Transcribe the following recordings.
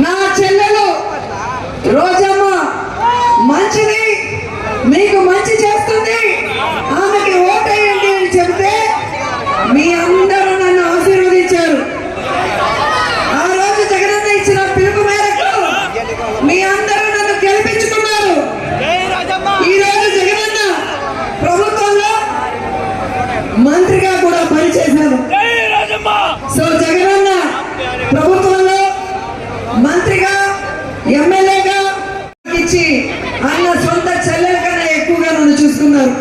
నా చెల్లెలు రోజమ్మ మంచిది, మీకు మంచి చేస్తుంది, ఆమెకి ఓటేయండి అని చెబితే మీ అందరూ నన్ను ఆశీర్వదించారు. ఆ రోజు జగనన్న ఇచ్చిన పిలుపు మేరకు మీ అందరూ నన్ను గెలిపించుకున్నారు. ఈ రోజు జగనన్న ప్రభుత్వంలో మంత్రిగా కూడా పనిచేశాను. సో జగనన్న ప్రభుత్వంలో మంత్రిగా ఎమ్మెల్యేగా ఇచ్చి అన్న సొంత చెల్లెల కన్నా ఎక్కువగా నన్ను చూసుకున్నారు.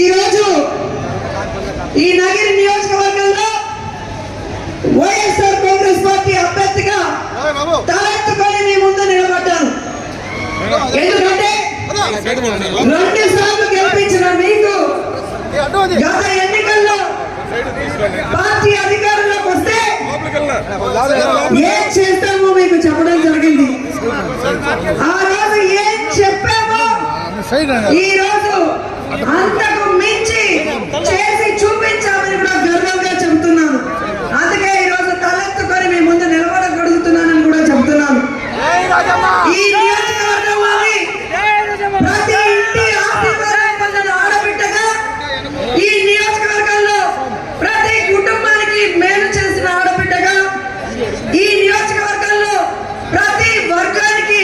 ఈరోజు ఈ నగిరి నియోజకవర్గంలో వైఎస్ఆర్ కాంగ్రెస్ పార్టీ అభ్యర్థిగా తలెత్తుకొని మీ ముందు నిలబడ్డాను. ఎందుకంటే 2 సార్లు గెలిపించిన మీకు గత ఎన్నికల్లో పార్టీ అధికారంలోకి వస్తే ఏం చేస్తామో మీకు చెప్పడం జరిగింది. ఆ రోజు ఏం చెప్పామో ఈ రోజు అంతకు మించి చేసి చూపించామని కూడా గర్వంగా చెబుతున్నాను. అందుకే ఈ రోజు తలెత్తుకొని మీ ముందు నిలబడగలుగుతున్నానని కూడా చెబుతున్నాను. ఈ నియోజకవర్గంలోని ప్రతి ఇంటి ఆశీర్వాదం పొందిన ఆడబిడ్డగా, ఈ నియోజకవర్గంలో ప్రతి కుటుంబానికి మేలు చేసిన ఆడబిడ్డగా, ఈ నియోజకవర్గంలో ప్రతి వర్గానికి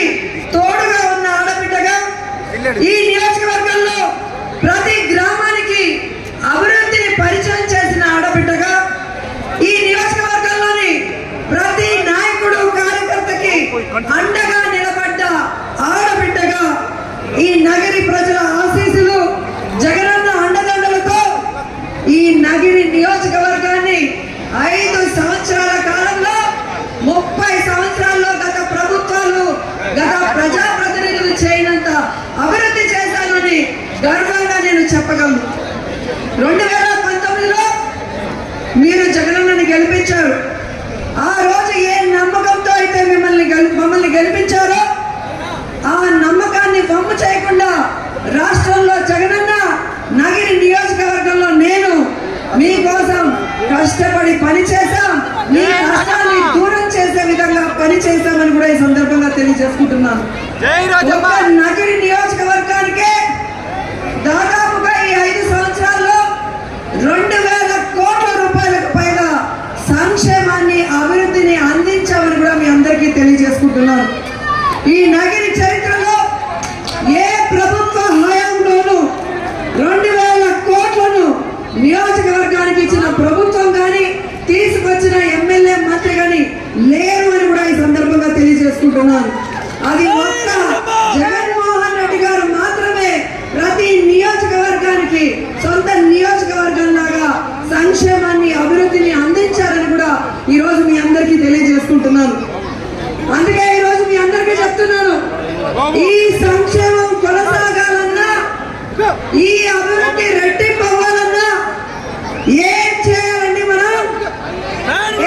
తోడుగా ఉన్న ఆడబిడ్డగా, ఈ నియోజకవర్గంలో ప్రతి గ్రామానికి అభివృద్ధిని పరిచయం చేసిన ఆడబిడ్డగా, ఈ నియోజకవర్గంలోని ప్రతి నాయకుడు కార్యకర్తకి అండగా నిలబడ్డ ఆడబిడ్డగా, ఈ నగరి ప్రజల ఆశీస్సులు జగనన్న అండదండలతో ఈ నగిరి నియోజకవర్గాన్ని 5 సంవత్సరాల కాలంలో 30 సంవత్సరాల్లో గత ప్రభుత్వాలు, గత ప్రజాప్రతినిధులు చేయనంత అభివృద్ధి చేశానని గర్వంగా నేను చెప్పగలను. 2019లో మీరు జగనన్నని గెలిపించారు. ఆ రోజు ఏ నమ్మకంతో అయితే మమ్మల్ని గెలిపించారో ఆ నమ్మకాన్ని వమ్ము చేయకుండా రాష్ట్రంలో జగనన్న, నగిరి నియోజకవర్గంలో నేను మీకోసం కష్టపడి పనిచేశాం. మీ కష్టాన్ని దూరం చేసే విధంగా పనిచేశామని కూడా ఈ సందర్భంగా తెలియజేసుకుంటున్నాను. ఒక నగిరి నియోజకవర్గానికే దాదాపుగా ఈ 5 సంవత్సరాల్లో 2000 కోట్ల రూపాయలకు పైగా సంక్షేమాన్ని, అభివృద్ధిని అందించామని కూడా మీ అందరికీ తెలియజేసుకుంటున్నాను. ఈ నగిరి చరిత్రలో ఏ ప్రభుత్వ హయాంలోనూ 2000 కోట్లను నియోజకవర్గానికి ఇచ్చిన ప్రభుత్వం కానీ, తీసుకొచ్చిన ఎమ్మెల్యే, మంత్రి కానీ లేరు అని కూడా ఈ సందర్భంగా తెలియజేసుకుంటున్నాను. అది ఒక్క జగన్మోహన్ రెడ్డి గారు మాత్రమే ప్రతి నియోజకవర్గానికి సొంత నియోజకవర్గం లాగా సంక్షేమాన్ని, అభివృద్ధిని అందించారని కూడా ఈ రోజు మీ అందరికీ తెలియజేసుకుంటున్నాను. అందుకే ఈ రోజు మీ అందరికీ చెప్తున్నాను, ఈ సంక్షేమం కొనసాగాలన్నా, ఈ అభివృద్ధి రెట్టింపు అవ్వాలన్నా ఏం చేయాలండి? మనం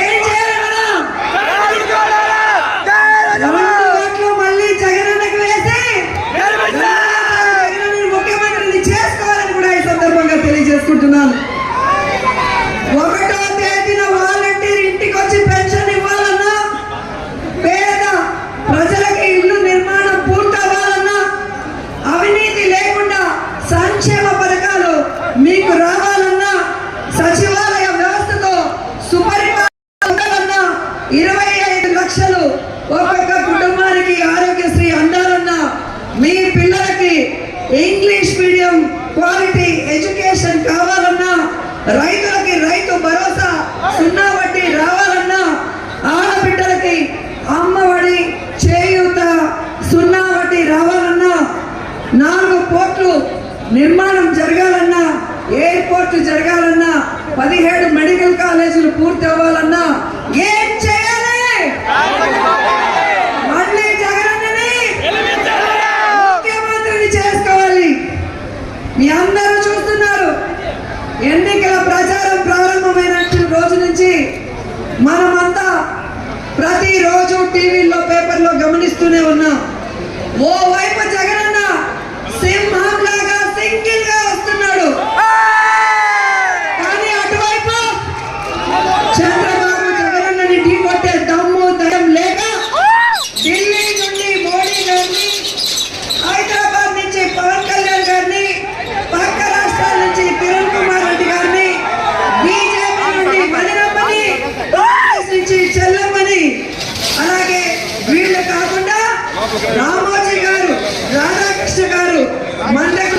ఏం చేయాలి? మనం 2 ఓట్లు మళ్ళీ జగనన్నకు వేసి జగనన్నని ముఖ్యమంత్రిని చేసుకోవాలని కూడా ఈ సందర్భంగా తెలియజేసుకుంటున్నాను. 1వ తేదీన వాలంటీర్ ఇంటికి వచ్చి పెన్షన్ ఇవ్వాలన్నా, పేద ప్రజలకి ఇల్లు నిర్మాణం పూర్తవ్వాలన్నా, అవినీతి లేకుండా సంక్షేమ పథకాలు మీకు రావాలన్నా, సచివాలయ వ్యవస్థతో సుపరిపాలన, 25 లక్షలు ఒక్కొక్క కుటుంబానికి ఆరోగ్యశ్రీ అందాలన్నా, మీ పిల్లలకి ఇంగ్లీష్ మీడియం క్వాలిటీ ఎడ్యుకేషన్ కావాలన్నా, రైతులకి రైతు భరోసా 0 వడ్డీ రావాలన్నా, ఆడబిడ్డలకి అమ్మఒడి, చేయూత 0 వడ్డీ రావాలన్నా, 4 పోర్ట్లు నిర్మాణం జరగాలన్నా, ఎయిర్పోర్ట్ జరగాలన్నా, 17 మెడికల్ కాలేజీలు పూర్తి అవ్వాలన్నా ఏం చేయాలి? మళ్ళీ జగనన్నని ముఖ్యమంత్రిని చేసుకోవాలి. మీ అందరూ చూస్తున్నారు, ఎన్నికల ప్రచారం ప్రారంభమైన రోజు నుంచి మనమంతా ప్రతిరోజు టీవీల్లో, పేపర్లో గమనిస్తూనే ఉన్నాం. ఓవైపు జగనన్న సింహంలాగా సింగిల్ గా వస్తున్నాడు, కానీ అటువైపు చంద్రబాబు జగనన్నని ఢీ కొట్టే దమ్ము, రామోజీ గారు, రాధాకృష్ణ గారు, మండక